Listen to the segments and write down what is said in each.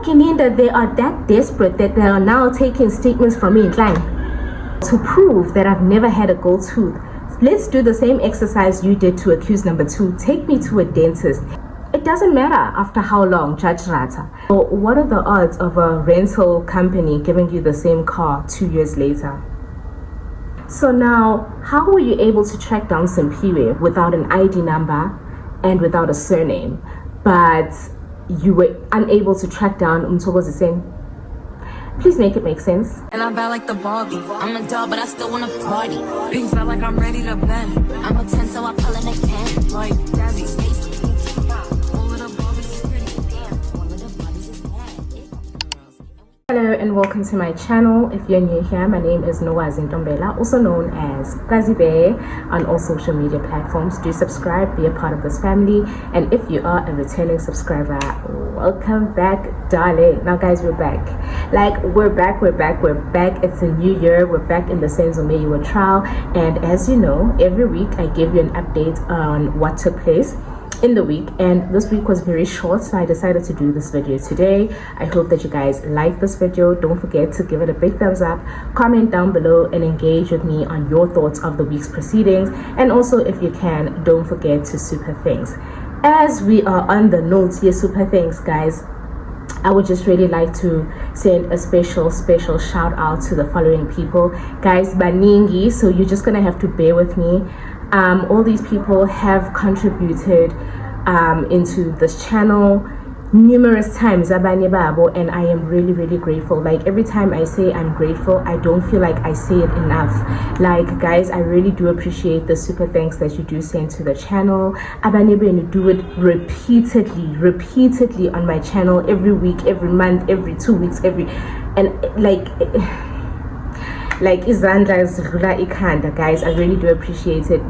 GININDA, they are that desperate that they are now taking statements from me in line to prove that I've never had a gold tooth. Let's do the same exercise you did to accused number 2. Take me to a dentist. It doesn't matter after how long, Judge Rata. So what are the odds of a rental company giving you the same car 2 years later? So now, how were you able to track down Simpiwe without an ID number and without a surname, but you were unable to track down Mshololo? Please make it make sense. And I'm bad like the Barbie. I'm a doll, but I still wanna party. Being felt like I'm ready to bend. I'm a 10, so I pull in a 10. Like Daddy, all of the Barbies is pretty. Damn, all of the Barbies is bad. Hello and welcome to my channel. If you're new here, my name is Ntombela, also known as Kazibe on all social media platforms. Do subscribe, be a part of this family, and if you are a returning subscriber, welcome back, darling. Now guys, we're back. We're back. It's a new year. We're back in the Senzo Meyiwa Trial, and as you know, every week I give you an update on what took place in the week, and this week was very short, so I decided to do this video today. I hope that you guys like this video. Don't forget to give it a big thumbs up, comment down below, and engage with me on your thoughts of the week's proceedings. And also, if you can, don't forget to super thanks. As we are on the notes here, super thanks guys, I would just really like to send a special shout out to the following people. Guys, baningi, so you're just gonna have to bear with me. All these people have contributed into this channel numerous times, abanye babo, and I am really grateful. Like, every time I say I'm grateful, I don't feel like I say it enough. Like, guys, I really do appreciate the super thanks that you do send to the channel. Abanye benu do it repeatedly on my channel, every week, every month, every 2 weeks, like izandla zidlula ikhanda. Guys, I really do appreciate it.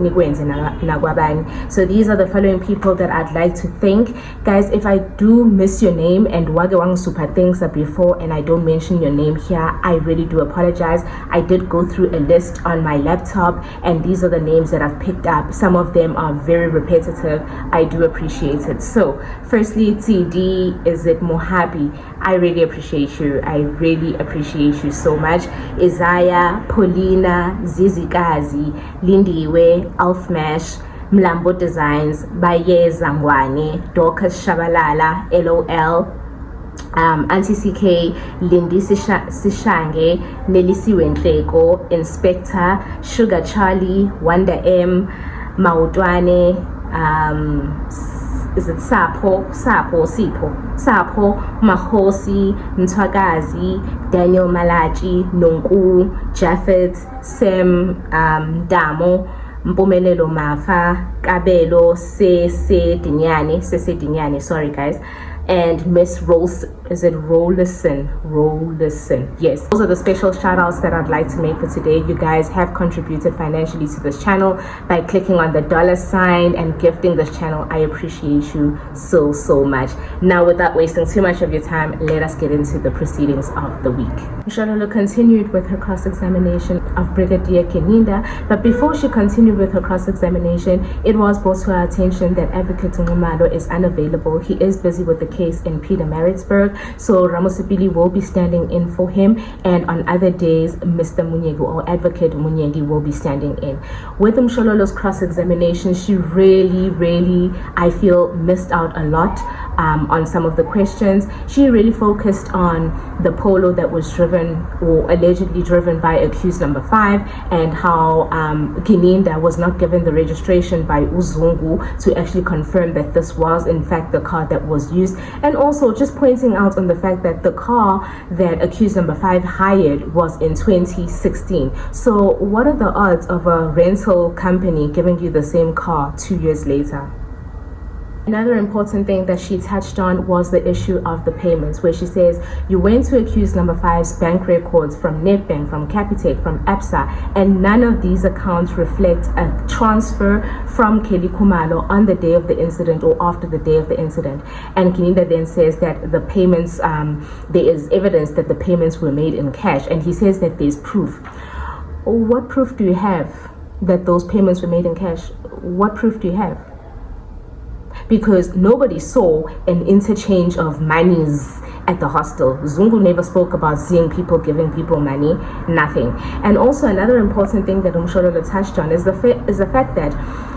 So these are the following people that I'd like to thank. Guys, if I do miss your name and wage wang super thanks before and I don't mention your name here, I really do apologize. I did go through a list on my laptop, and these are the names that I've picked up. Some of them are very repetitive. I do appreciate it. So firstly, TD, is it Mohabi? I really appreciate you. I really appreciate you so much. Isaiah, Paulina, Zizikazi, Lindiwe, Alfmash, Mlambo Designs, Baye Zangwane, Dorcas Shabalala, LOL, Auntie CK, Lindy Sishange, Nelisi Wentleko, Inspector, Sugar Charlie, Wanda M, Maudwane, is it Sapo, Mahosi, Ntwagazi, Daniel Malachi, Nonku, Japheth, Sem, Damo, Mpumelelo Mafa, Kabelo, Sese Dinyane, sorry guys, and Miss Rose, is it Rollison? Yes, those are the special shout outs that I'd like to make for today. You guys have contributed financially to this channel by clicking on the $ and gifting this channel. I appreciate you so much. Now, without wasting too much of your time, let us get into the proceedings of the week. Mshololo continued with her cross-examination of Brigadier GININDA, but before she continued with her cross-examination, it was brought to our attention that Advocate Ngumalo is unavailable. He is busy with the case in Pietermaritzburg, so Ramosipili will be standing in for him, and on other days Mr. Munyegi or Advocate Munyegi will be standing in. With Mshololo's cross-examination, she really, I feel, missed out a lot on some of the questions. She really focused on the polo that was driven or allegedly driven by accused number 5, and how GININDA was not given the registration by Uzungu to actually confirm that this was in fact the car that was used, and also just pointing out on the fact that the car that accused number 5 hired was in 2016. So what are the odds of a rental company giving you the same car 2 years later? Another important thing that she touched on was the issue of the payments, where she says you went to accused number 5's bank records from Nedbank, from Capitec, from ABSA, and none of these accounts reflect a transfer from Kelly Khumalo on the day of the incident or after the day of the incident. And GININDA then says that the payments, there is evidence that the payments were made in cash, and he says that there's proof. What proof do you have that those payments were made in cash? What proof do you have? Because nobody saw an interchange of monies at the hostel. Zungu never spoke about seeing people, giving people money, nothing. And also another important thing that Mshololo touched on is the fact that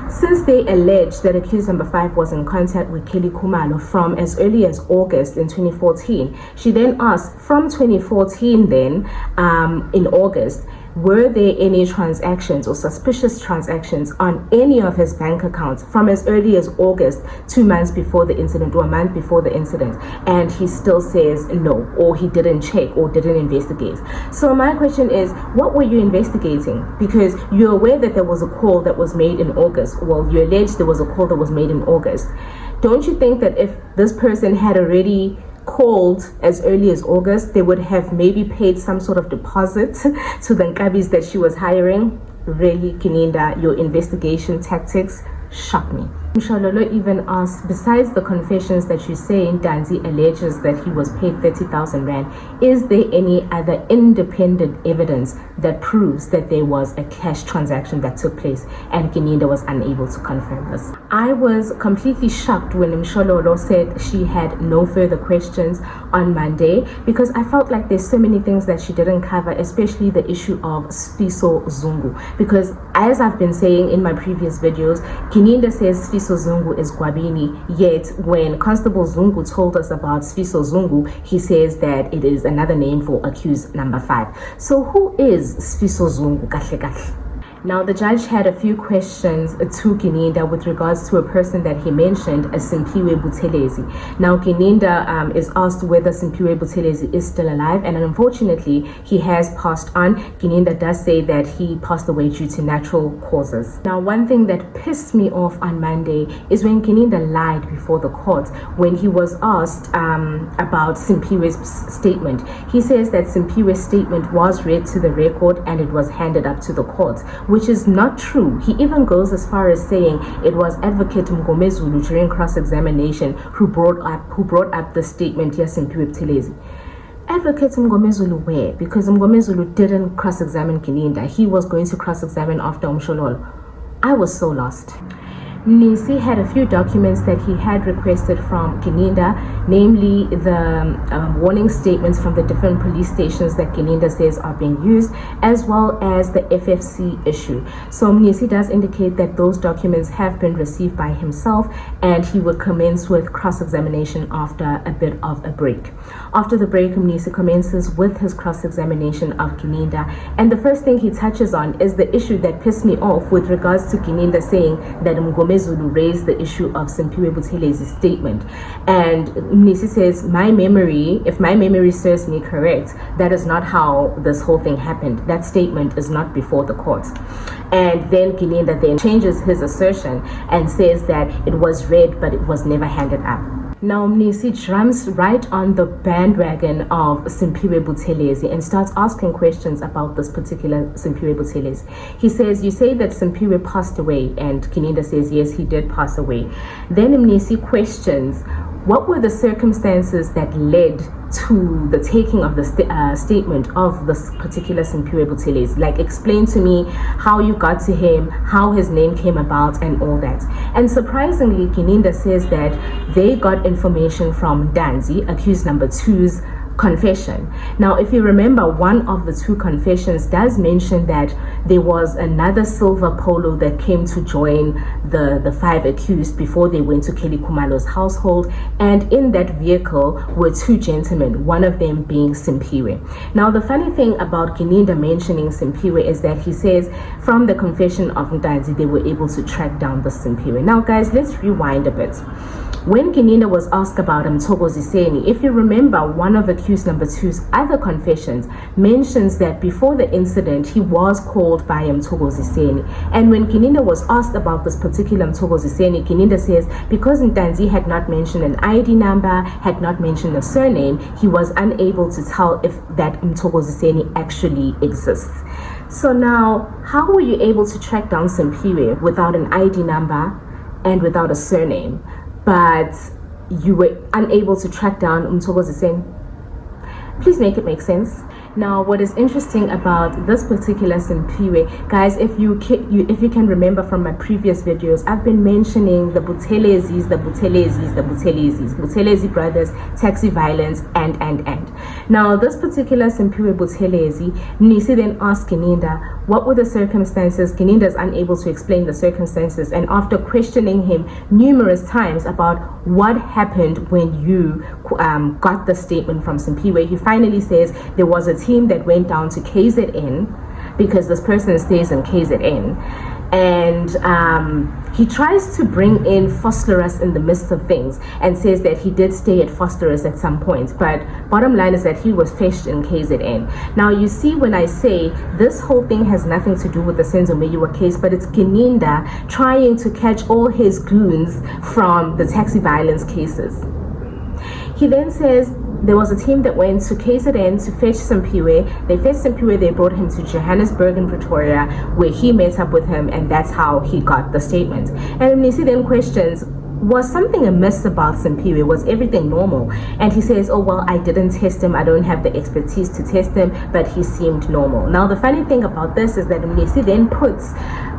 since they allege that accused number 5 was in contact with Kelly Khumalo from as early as August in 2014, she then asked, from 2014 then, in August, were there any transactions or suspicious transactions on any of his bank accounts from as early as August, 2 months before the incident or a month before the incident? And he still says no, or he didn't check or didn't investigate. So my question is, what were you investigating? Because you're aware that there was a call that was made in August. Well, you allege there was a call that was made in August. Don't you think that if this person had already called as early as August, they would have maybe paid some sort of deposit to the nkabis that she was hiring? Really, GININDA, your investigation tactics shock me. Mshololo even asked, besides the confessions that you say Ntanzi alleges that he was paid 30,000 rand, is there any other independent evidence that proves that there was a cash transaction that took place? And GININDA was unable to confirm this. I was completely shocked when Mshololo said she had no further questions on Monday, because I felt like there's so many things that she didn't cover, especially the issue of Sfiso Zungu. Because as I've been saying in my previous videos, GININDA says Sfiso Zungu is Gwabini, yet when Constable Zungu told us about Sfiso Zungu, he says that it is another name for accused number 5. So who is Sfiso Zungu kahle kahle? Now, the judge had a few questions to GININDA with regards to a person that he mentioned, a Simpiwe Buthelezi. Now, GININDA is asked whether Simpiwe Buthelezi is still alive, and unfortunately, he has passed on. GININDA does say that he passed away due to natural causes. Now, one thing that pissed me off on Monday is when GININDA lied before the court when he was asked about Simpiwe's statement. He says that Simpiwe's statement was read to the record and it was handed up to the court, which is not true. He even goes as far as saying it was Advocate Mngomezulu during cross-examination who brought up the statement, yes, Simpiwe Buthelezi. Advocate Mngomezulu where? Because Mngomezulu didn't cross-examine GININDA. He was going to cross-examine after Mshololo. I was so lost. Mnisi had a few documents that he had requested from GININDA, namely the warning statements from the different police stations that GININDA says are being used, as well as the FFC issue. So Mnisi does indicate that those documents have been received by himself, and he would commence with cross-examination after a bit of a break. After the break, Mnisi commences with his cross-examination of GININDA, and the first thing he touches on is the issue that pissed me off with regards to GININDA saying that Mngomezulu raised the issue of Simpiwe Buthelezi's statement. And Mnisi says, if my memory serves me correct, that is not how this whole thing happened. That statement is not before the court. And then GININDA then changes his assertion and says that it was read but it was never handed up. Now Mnisi jumps right on the bandwagon of Simpiwe Buthelezi and starts asking questions about this particular Simpiwe Buthelezi. He says, you say that Simpiwe passed away, and GININDA says, yes, he did pass away. Then Mnisi questions, what were the circumstances that led to the taking of the statement of this particular Simpiwe Buthelezi? Like, explain to me how you got to him, how his name came about, and all that. And surprisingly, GININDA says that they got information from Danzi, accused number 2's confession. Now, if you remember, one of the 2 confessions does mention that there was another silver polo that came to join the 5 accused before they went to Kelly Khumalo's household, and in that vehicle were 2 gentlemen, one of them being Simpiwe. Now, the funny thing about GININDA mentioning Simpiwe is that he says from the confession of Ntanzi they were able to track down the Simpiwe. Now guys, let's rewind a bit. When GININDA was asked about Mthokoziseni, if you remember, one of accused number 2's other confessions mentions that before the incident, he was called by Mthokoziseni. And when GININDA was asked about this particular Mthokoziseni, GININDA says because Ntanzi had not mentioned an ID number, had not mentioned a surname, he was unable to tell if that Mthokoziseni actually exists. So now, how were you able to track down Simpiwe without an ID number and without a surname, but you were unable to track down Mthokoziseni? Please make it make sense. Now, what is interesting about this particular Simpiwe, guys, if you can remember from my previous videos, I've been mentioning the Buthelezis, Buthelezi brothers, taxi violence, and. Now, this particular Simpiwe Buthelezi, Mnisi then asked GININDA, what were the circumstances? GININDA is unable to explain the circumstances, and after questioning him numerous times about what happened when you got the statement from Simpiwe, he finally says there was a team that went down to KZN because this person stays in KZN, and he tries to bring in Phosphorus in the midst of things and says that he did stay at Phosphorus at some point, but bottom line is that he was fetched in KZN. Now you see, when I say this whole thing has nothing to do with the Senzo Meyiwa case, but it's GININDA trying to catch all his goons from the taxi violence cases. He then says there was a team that went to KZN to fetch Simpiwe. They fetched Simpiwe, they brought him to Johannesburg and Pretoria, where he met up with him, and that's how he got the statement. And Mnisi then questions, was something amiss about Simpiwe? Was everything normal? And he says, oh, well, I didn't test him. I don't have the expertise to test him, but he seemed normal. Now, the funny thing about this is that Mnisi then puts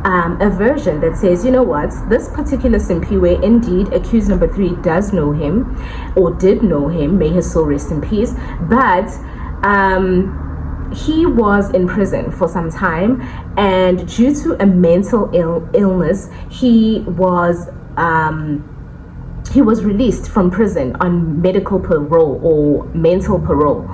a version that says, you know what, this particular Simpiwe, indeed, accused number 3 does know him, or did know him, may his soul rest in peace, but he was in prison for some time, and due to a mental illness, he was released from prison on medical parole or mental parole.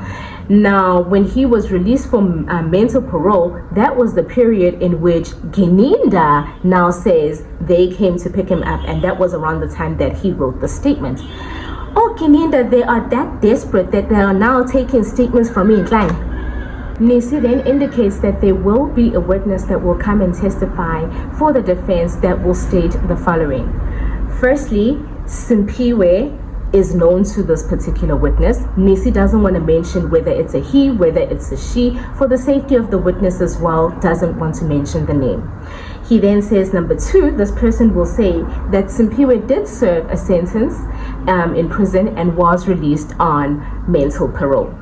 Now, when he was released from mental parole, that was the period in which GININDA now says they came to pick him up, and that was around the time that he wrote the statement. Oh, GININDA, they are that desperate that they are now taking statements from me in line. Mnisi then indicates that there will be a witness that will come and testify for the defense that will state the following. Firstly, Simpiwe is known to this particular witness. Mnisi doesn't want to mention whether it's a he, whether it's a she. For the safety of the witness as well, doesn't want to mention the name. He then says, number 2, this person will say that Simpiwe did serve a sentence in prison and was released on mental parole.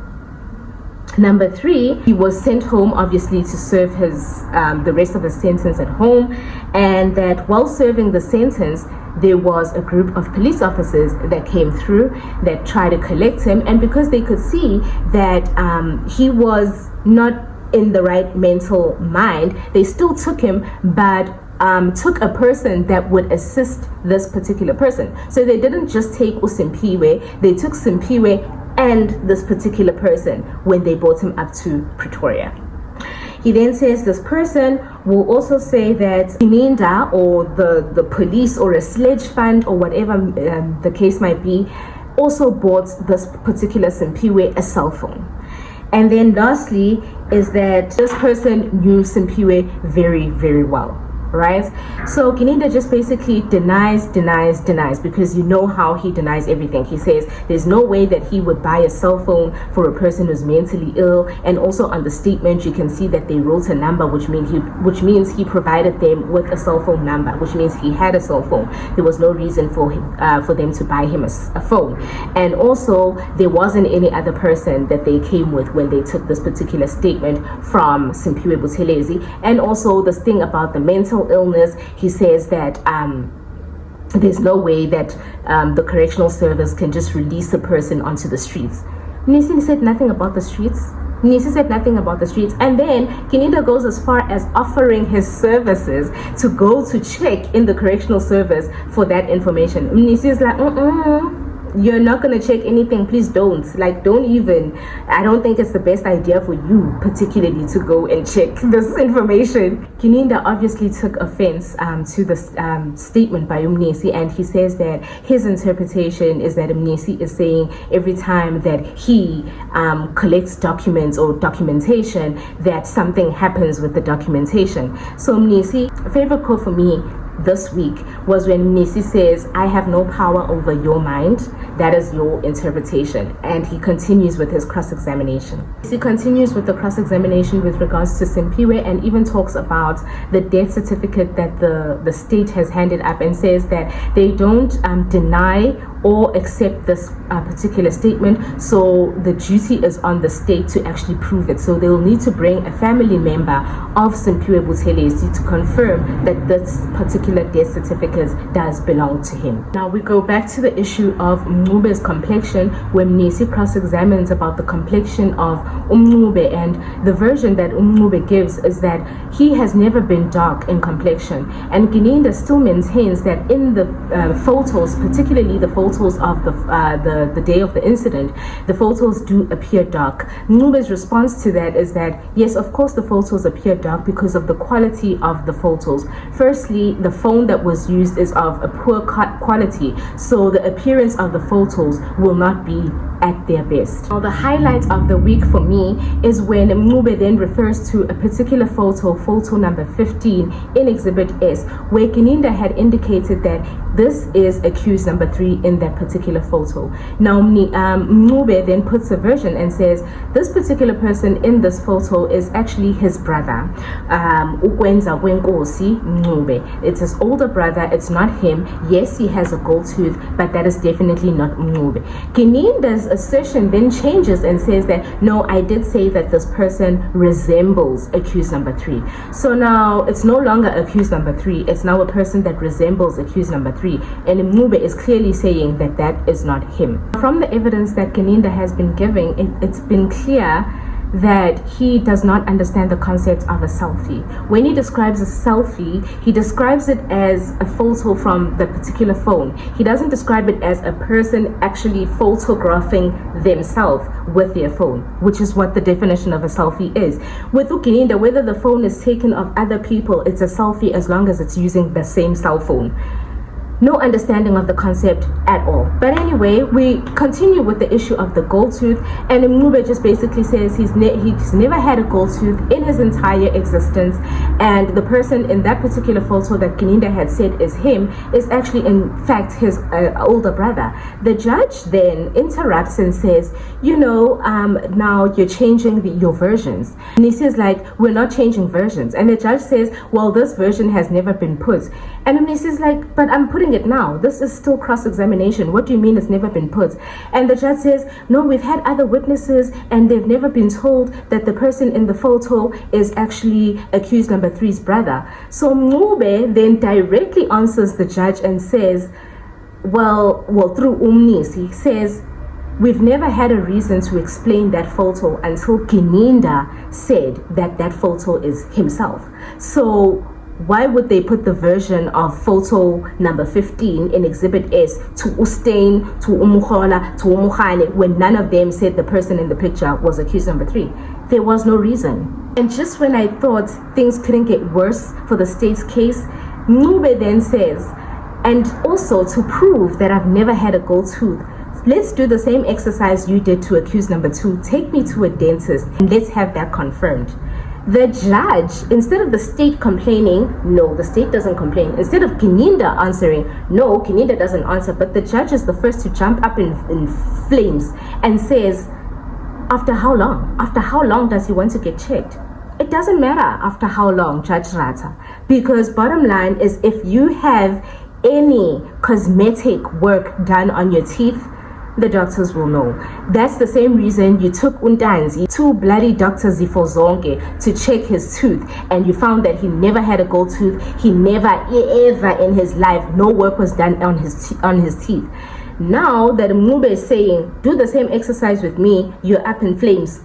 Number 3, he was sent home, obviously, to serve his the rest of his sentence at home, and that while serving the sentence, there was a group of police officers that came through that tried to collect him, and because they could see that he was not in the right mental mind, they still took him, but took a person that would assist this particular person. So they didn't just take Simpiwe, they took Simpiwe and this particular person when they brought him up to Pretoria. He then says this person will also say that GININDA or the police or a sledge fund or whatever the case might be also bought this particular Simpiwe a cell phone. And then lastly is that this person knew Simpiwe very, very well. Right? So GININDA just basically denies, because you know how he denies everything. He says there's no way that he would buy a cell phone for a person who's mentally ill, and also on the statement you can see that they wrote a number, which means he provided them with a cell phone number, which means he had a cell phone. There was no reason for them to buy him a phone, and also there wasn't any other person that they came with when they took this particular statement from Simpiwe Buthelezi. And also this thing about the mental illness, he says that there's no way that the correctional service can just release a person onto the streets. Mnisi said nothing about the streets. Mnisi said nothing about the streets. And then GININDA goes as far as offering his services to go to check in the correctional service for that information. Mnisi is like, you're not going to check anything, please don't. Like, don't even. I don't think it's the best idea for you particularly to go and check this information. GININDA obviously took offense to the statement by Mnisi, and he says that his interpretation is that Mnisi is saying every time that he collects documents or documentation that something happens with the documentation. So Mnisi, a favorite quote for me this week was when Mnisi says, I have no power over your mind, that is your interpretation. And he continues with his cross-examination. He continues with the cross-examination with regards to Simpiwe, and even talks about the death certificate that the state has handed up, and says that they don't deny or accept this particular statement. So the duty is on the state to actually prove it. So they will need to bring a family member of Simpiwe to confirm that this particular death certificate does belong to him. Now we go back to the issue of Mncube's complexion, where Mnisi cross-examines about the complexion of Mncube, and the version that Mncube gives is that he has never been dark in complexion, and GININDA still maintains that in the photos, particularly the photos of the day of the incident, the photos do appear dark. Mncube's response to that is that yes, of course the photos appear dark because of the quality of the photos. Firstly, the phone that was used is of a poor quality, so the appearance of the photos will not be at their best. Now the highlight of the week for me is when Mncube then refers to a particular photo number 15 in Exhibit S, where GININDA had indicated that this is accused number 3 in that particular photo. Now Mncube then puts a version and says this particular person in this photo is actually his brother, Ukwenza Wenkosi Mncube. It's his older brother, it's not him. Yes, he has a gold tooth, but that is definitely not Mncube. GININDA's assertion then changes and says that no, I did say that this person resembles accused number 3. So now it's no longer accused number 3, it's now a person that resembles accused number 3, and Mncube is clearly saying that that is not him. From the evidence that GININDA has been giving, it's been clear that he does not understand the concept of a selfie. When he describes a selfie, he describes it as a photo from the particular phone. He doesn't describe it as a person actually photographing themselves with their phone, which is what the definition of a selfie is. With GININDA, whether the phone is taken of other people, it's a selfie as long as it's using the same cell phone. No understanding of the concept at all. But anyway, we continue with the issue of the gold tooth, and Mncube just basically says he's never had a gold tooth in his entire existence, and the person in that particular photo that GININDA had said is him is actually in fact his older brother. The judge then interrupts and says, you know, now you're changing your versions. And he says like, we're not changing versions. And the judge says, well, this version has never been put. And Mnisi is like, but I'm putting it now. This is still cross-examination. What do you mean it's never been put? And the judge says, no, we've had other witnesses and they've never been told that the person in the photo is actually accused number 3's brother. So Mncube then directly answers the judge and says, well through Mnisi, says, we've never had a reason to explain that photo until GININDA said that that photo is himself. So why would they put the version of photo number 15 in Exhibit S to Ustain, to Umukhola, to Umukhane, when none of them said the person in the picture was accused number 3? There was no reason. And just when I thought things couldn't get worse for the state's case, Mncube then says, and also to prove that I've never had a gold tooth, let's do the same exercise you did to accused number 2. Take me to a dentist and let's have that confirmed. The judge, instead of the state complaining, no, the state doesn't complain. Instead of GININDA answering, no, GININDA doesn't answer. But the judge is the first to jump up in flames and says, after how long? After how long does he want to get checked? It doesn't matter after how long, Judge Rata. Because bottom line is, if you have any cosmetic work done on your teeth, the doctors will know. That's the same reason you took Untanzi, 2 bloody doctors Zifozonke, to check his tooth, and you found that he never had a gold tooth. He never ever in his life, no work was done on his teeth. Now that Mncube is saying, do the same exercise with me, you're up in flames.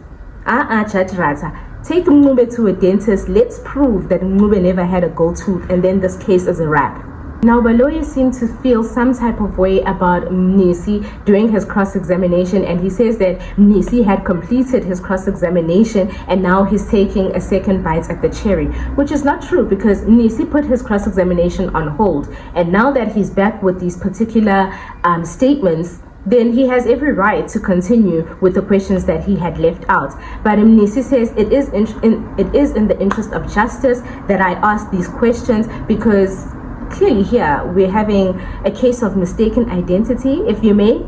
Judge Rata, take Mncube to a dentist. Let's prove that Mncube never had a gold tooth, and then this case is a wrap. Now, the lawyer seemed to feel some type of way about Mnisi during his cross-examination, and he says that Mnisi had completed his cross-examination and now he's taking a second bite at the cherry, which is not true, because Mnisi put his cross-examination on hold, and now that he's back with these particular statements, then he has every right to continue with the questions that he had left out. But Mnisi says it is in the interest of justice that I ask these questions, because clearly here we're having a case of mistaken identity, if you may.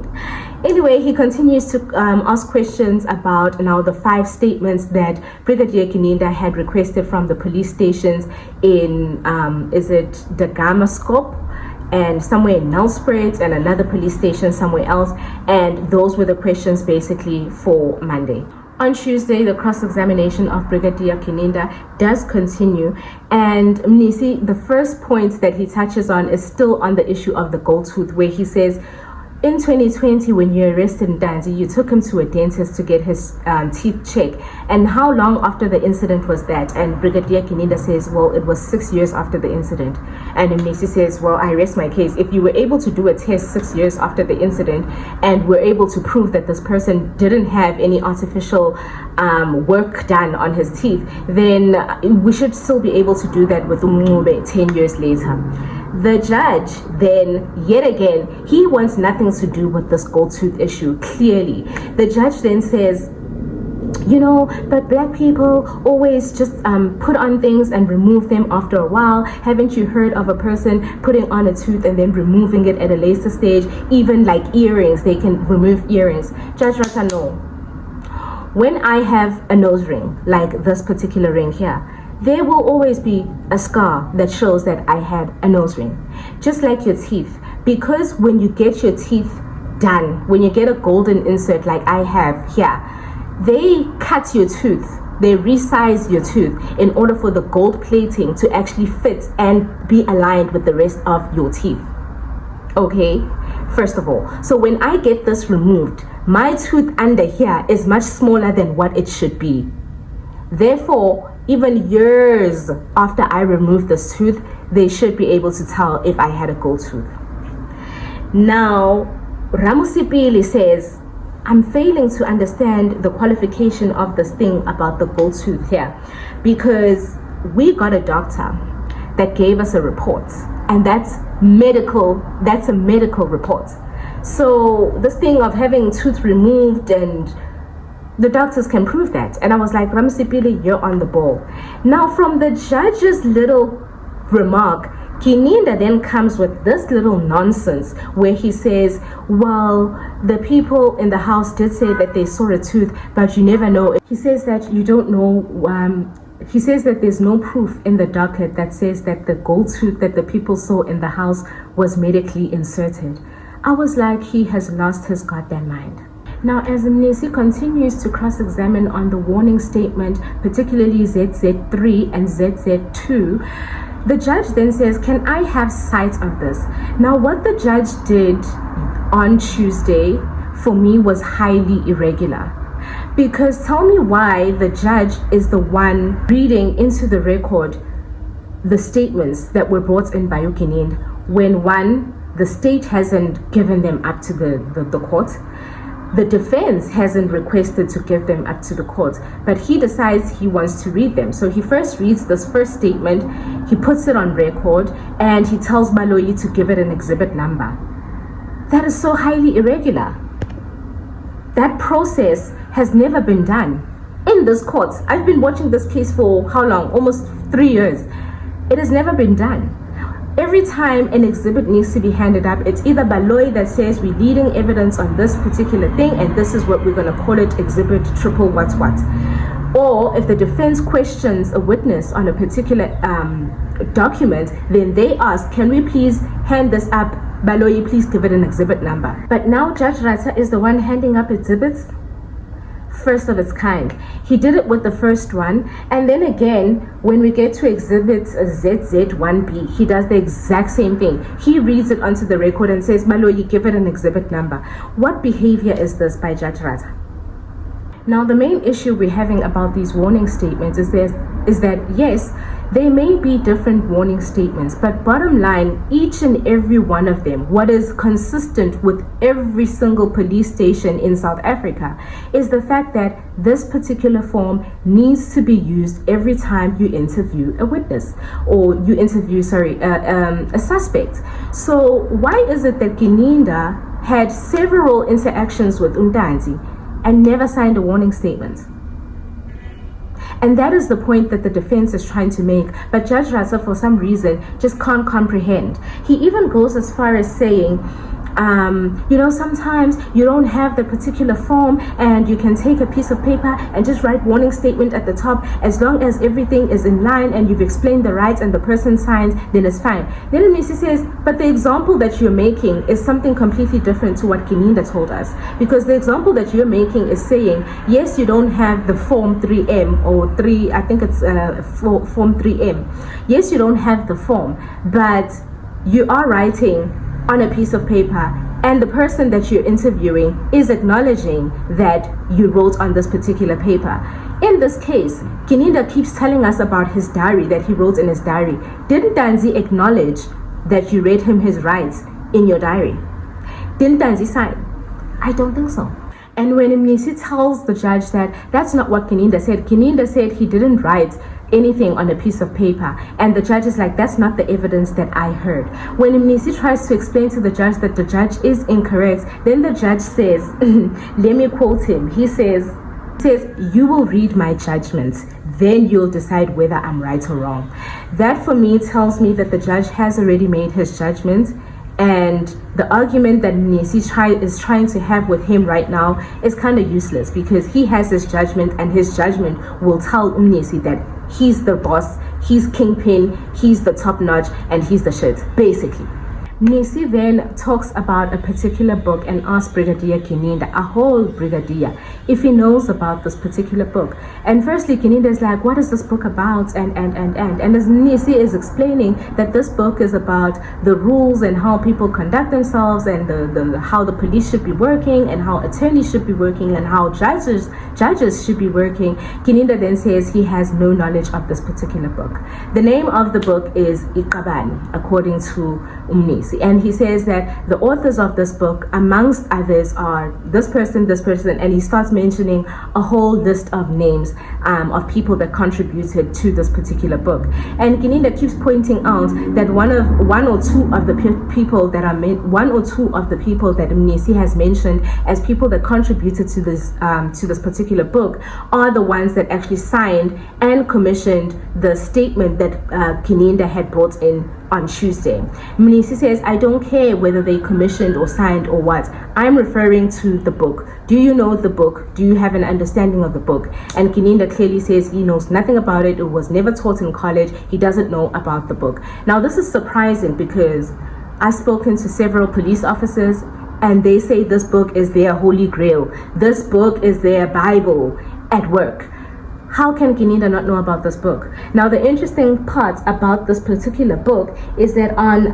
Anyway, he continues to ask questions about now the 5 statements that Brigadier GININDA had requested from the police stations in is it Dagamaskop and somewhere in Nelspruit and another police station somewhere else. And those were the questions basically for Monday. On Tuesday, the cross-examination of Brigadier GININDA does continue, and Mnisi, the first point that he touches on is still on the issue of the gold tooth, where he says, in 2020, when you arrested Ndanzi, you took him to a dentist to get his teeth checked. And how long after the incident was that? And Brigadier GININDA says, well, it was 6 years after the incident. And Mnisi says, well, I rest my case. If you were able to do a test 6 years after the incident and were able to prove that this person didn't have any artificial work done on his teeth, then we should still be able to do that with Umncube 10 years later. The judge then, yet again, he wants nothing to do with this gold tooth issue, clearly. The judge then says, you know, but black people always just put on things and remove them after a while. Haven't you heard of a person putting on a tooth and then removing it at a later stage? Even like earrings, they can remove earrings. Judge Rata, no. When I have a nose ring, like this particular ring here, there will always be a scar that shows that I had a nose ring. Just like your teeth. Because when you get your teeth done, when you get a golden insert like I have here, they cut your tooth. They resize your tooth in order for the gold plating to actually fit and be aligned with the rest of your teeth. Okay, first of all. So when I get this removed, my tooth under here is much smaller than what it should be. Therefore, even years after I remove this tooth, they should be able to tell if I had a gold tooth. Now, Ramusipili says, I'm failing to understand the qualification of this thing about the gold tooth here, because we got a doctor that gave us a report, and that's a medical report. So this thing of having tooth removed, and the doctors can prove that. And I was like, Ramusipili, you're on the ball. Now, from the judge's little remark, GININDA then comes with this little nonsense where he says, well, the people in the house did say that they saw a tooth, but you never know. He says that you don't know. He says that there's no proof in the docket that says that the gold tooth that the people saw in the house was medically inserted. I was like, he has lost his goddamn mind. Now, as Mnisi continues to cross-examine on the warning statement, particularly ZZ3 and ZZ2, the judge then says, can I have sight of this? Now, what the judge did on Tuesday, for me, was highly irregular. Because tell me why the judge is the one reading into the record the statements that were brought in by GININDA, when one, the state hasn't given them up to the court. The defense hasn't requested to give them up to the court, but he decides he wants to read them. So he first reads this first statement, he puts it on record, and he tells Baloyi to give it an exhibit number. That is so highly irregular. That process has never been done in this court. I've been watching this case for how long? Almost 3 years. It has never been done. Every time an exhibit needs to be handed up, it's either Baloyi that says we're leading evidence on this particular thing and this is what we're going to call it, exhibit triple what. Or if the defense questions a witness on a particular document, then they ask, can we please hand this up? Baloyi, please give it an exhibit number. But now Judge Rata is the one handing up exhibits, first of its kind. He did it with the first one, and then again when we get to exhibit ZZ1B, he does the exact same thing. He reads it onto the record and says, Baloyi, give it an exhibit number. What behavior is this by Judge Rata? Now, the main issue we're having about these warning statements is that yes, there may be different warning statements, but bottom line, each and every one of them, what is consistent with every single police station in South Africa, is the fact that this particular form needs to be used every time you interview a witness, or you interview, a suspect. So why is it that GININDA had several interactions with Ndanzi and never signed a warning statement? And that is the point that the defense is trying to make, but Judge Rata, for some reason, just can't comprehend. He even goes as far as saying, Sometimes you don't have the particular form and you can take a piece of paper and just write warning statement at the top. As long as everything is in line and you've explained the rights and the person signs, then it's fine. Then Mnisi says, but the example that you're making is something completely different to what GININDA told us. Because the example that you're making is saying, yes, you don't have the form 3M or 3, I think it's form 3M. Yes, you don't have the form, but you are writing on a piece of paper, and the person that you're interviewing is acknowledging that you wrote on this particular paper. In this case, GININDA keeps telling us about his diary that he wrote in his diary. Didn't Danzi acknowledge that you read him his rights in your diary? Didn't Danzi sign? I don't think so. And when Mnisi tells the judge that that's not what GININDA said he didn't write anything on a piece of paper, and the judge is like, that's not the evidence that I heard. When Mnisi tries to explain to the judge that the judge is incorrect, then the judge says, let me quote him, he says, you will read my judgment, then you'll decide whether I'm right or wrong. That for me tells me that the judge has already made his judgment, and the argument that Mnisi is trying to have with him right now is kind of useless, because he has his judgment, and his judgment will tell Mnisi that he's the boss, he's kingpin, he's the top notch, and he's the shit, basically. Mnisi then talks about a particular book and asks Brigadier GININDA, a whole brigadier, if he knows about this particular book. And firstly, GININDA is like, what is this book about? And as Mnisi is explaining that this book is about the rules and how people conduct themselves, and how the police should be working, and how attorneys should be working, and how judges should be working, GININDA then says he has no knowledge of this particular book. The name of the book is Iqabani, according to Mnisi. And he says that the authors of this book, amongst others, are this person, and he starts mentioning a whole list of names of people that contributed to this particular book. And GININDA keeps pointing out that one or two of the people that Mnisi has mentioned as people that contributed to this particular book are the ones that actually signed and commissioned the statement that GININDA had brought in on Tuesday. Mnisi says, I don't care whether they commissioned or signed or what. I'm referring to the book. Do you know the book? Do you have an understanding of the book? And GININDA clearly says he knows nothing about it. It was never taught in college. He doesn't know about the book. Now, this is surprising because I've spoken to several police officers, and they say this book is their holy grail. This book is their Bible at work. How can GININDA not know about this book? Now, the interesting part about this particular book is that on,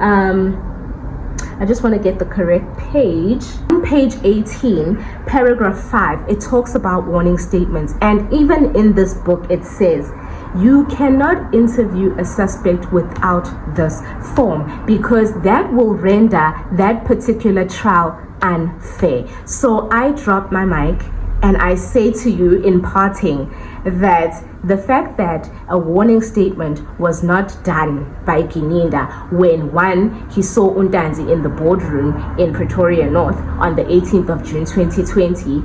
I just want to get the correct page. On page 18, paragraph 5, it talks about warning statements. And even in this book, it says, you cannot interview a suspect without this form, because that will render that particular trial unfair. So I drop my mic and I say to you in parting that the fact that a warning statement was not done by GININDA when he saw Undanzi in the boardroom in Pretoria North on the 18th of June 2020,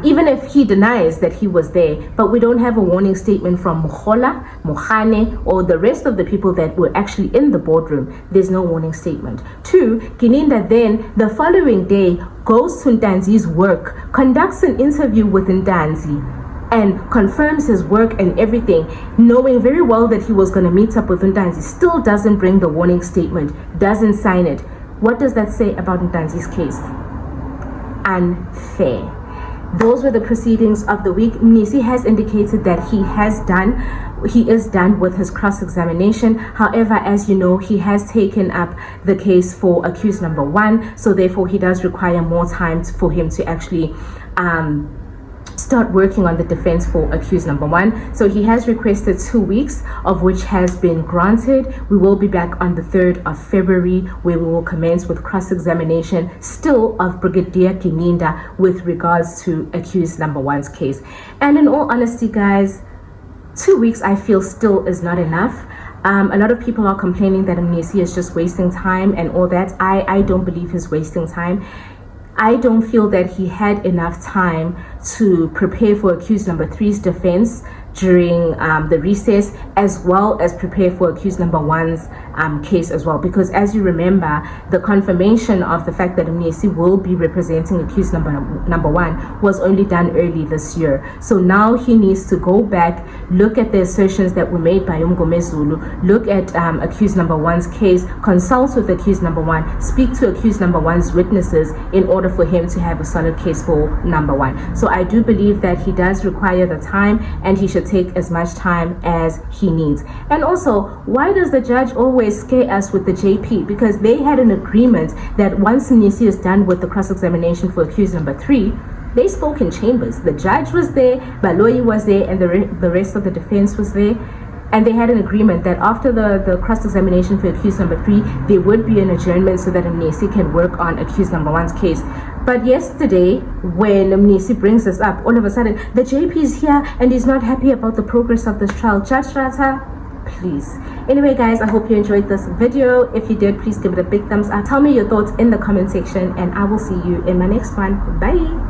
even if he denies that he was there, but we don't have a warning statement from Mukhola, Mohane, or the rest of the people that were actually in the boardroom, there's no warning statement. 2, GININDA then the following day goes to Ndanzi's work, conducts an interview with Ndanzi, and confirms his work and everything, knowing very well that he was going to meet up with Ndanzi, still doesn't bring the warning statement, doesn't sign it. What does that say about Ndanzi's case? Unfair. Those were the proceedings of the week. Mnisi has indicated that he is done with his cross-examination. However, as you know, he has taken up the case for accused number 1, so therefore he does require more time for him to actually start working on the defense for accused number 1. So he has requested 2 weeks, of which has been granted. We will be back on the 3rd of February, where we will commence with cross-examination still of Brigadier GININDA with regards to accused number 1's case. And in all honesty, guys, 2 weeks I feel still is not enough. A lot of people are complaining that Mnisi is just wasting time and all that. I don't believe he's wasting time. I don't feel that he had enough time to prepare for accused number 3's defense, during the recess, as well as prepare for accused number one's case as well, because as you remember, the confirmation of the fact that Mnisi will be representing accused number one was only done early this year. So now he needs to go back, look at the assertions that were made by Zulu, look at accused number one's case, consult with accused number one, speak to accused number one's witnesses in order for him to have a solid case for number one. So I do believe that he does require the time, and he should take as much time as he needs. And also, why does the judge always scare us with the JP? Because they had an agreement that once Mnisi is done with the cross-examination for accused number three, they spoke in chambers. The judge was there, Baloyi was there, and the rest of the defense was there. And they had an agreement that after the cross-examination for accused number three, there would be an adjournment so that Mnisi can work on accused number one's case. But yesterday, when Mnisi brings this up, all of a sudden, the JP is here and he's not happy about the progress of this trial. Judge Rata, please. Anyway, guys, I hope you enjoyed this video. If you did, please give it a big thumbs up. Tell me your thoughts in the comment section, and I will see you in my next one. Bye.